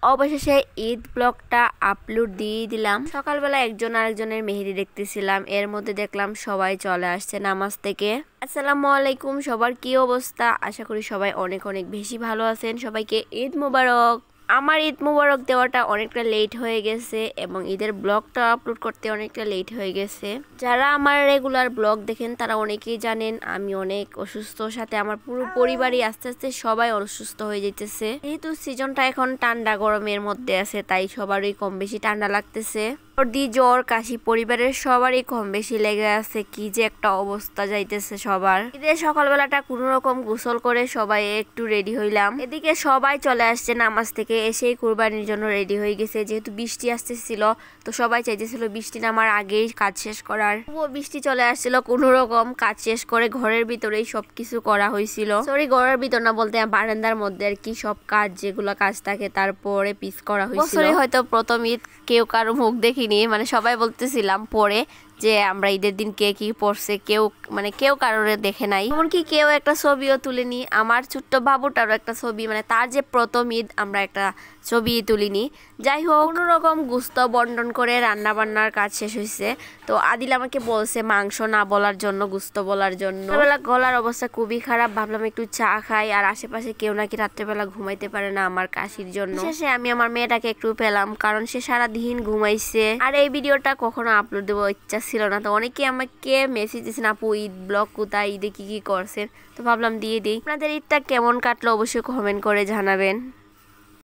অবশেষে ঈদ ব্লগটা আপলোড দিয়ে দিলাম। সকালবেলা একজন আরেকজনের মেহেদি দেখতেছিলাম, এর মধ্যে দেখলাম সবাই চলে আসছে নামাজ থেকে। আসসালামু আলাইকুম, সবার কি অবস্থা? আশা করি সবাই অনেক অনেক বেশি ভালো আছেন। সবাইকে ঈদ মোবারক। আমার ঈদ মোবারক দেওয়াটা অনেকটা লেট হয়ে গেছে এবং ঈদের ব্লগটা আপলোড করতে অনেকটা লেট হয়ে গেছে। যারা আমার রেগুলার ব্লগ দেখেন তারা অনেকেই জানেন আমি অনেক অসুস্থ, সাথে আমার পুরো পরিবারই আস্তে আস্তে সবাই অসুস্থ হয়ে যেতেছে। যেহেতু সিজনটা এখন ঠান্ডা গরমের মধ্যে আছে, তাই সবারই কম বেশি ঠান্ডা লাগতেছে। সর্দি জ্বর কাশি পরিবারের সবারই কম বেশি লেগে আছে। কি যে একটা অবস্থা যাইতেছে সবার। ঈদের সকালবেলাটা কোনো রকম গোসল করে সবাই একটু রেডি হইলাম। এদিকে সবাই চলে আসছে নামাজ থেকে, এসেই কুরবানির জন্য রেডি হয়ে গেছে। যেহেতু বৃষ্টি আসতেছিল তো সবাই চাইতেছিল বৃষ্টি নামার আগেই কাজ শেষ করার। ও বৃষ্টি চলে আসছিল, কোনো রকম কাজ শেষ করে ঘরের ভিতরেই সবকিছু করা হয়েছিল। সরি, ঘরের ভিতর না বলতে বারান্দার মধ্যে আর কি, সব কাজ যেগুলো কাজ থাকে তারপরে পিস করা হয়েছিল। হয়তো প্রথম ঈদ কেউ কারো মুখ দেখিনি, মানে সবাই বলতেছিলাম পরে যে আমরা ঈদের দিন কে কি পড়ছে কেউ কারোরে দেখে নাই, এমনকি কেউ একটা ছবিও তুলেনি। আমার ছোট্ট বাবুটারও একটা ছবি, মানে তার যে প্রথম ঈদ আমরা একটা ছবি তুলিনি। যাই হোক, কোনো রকম গুস্ত বন্টন করে রান্না বান্নার কাজ শেষ হয়েছে। তো আদিল আমাকে বলছে মাংস না বলার জন্য, গুস্ত বলার জন্য। রাত্রেবেলা গলার অবস্থা খুবই খারাপ, ভাবলাম একটু চা খাই। আর আশেপাশে কেউ নাকি রাত্রেবেলা ঘুমাইতে পারে না আমার কাশির জন্য। শেষে আমি আমার মেয়েটাকে একটু পেলাম, কারণ সে সারাদিন ঘুমাইছে। আর এই ভিডিওটা কখনো আপলোড দেবো ইচ্ছা ছিল না। তো অনেকে আমাকে মেসেজ দিয়েছেন, আপু ঈদ ব্লগ কোথায়, ঈদে কি কি করছেন। তো ভাবলাম দিয়ে দিই। আপনাদের ঈদটা কেমন কাটলো অবশ্যই কমেন্ট করে জানাবেন।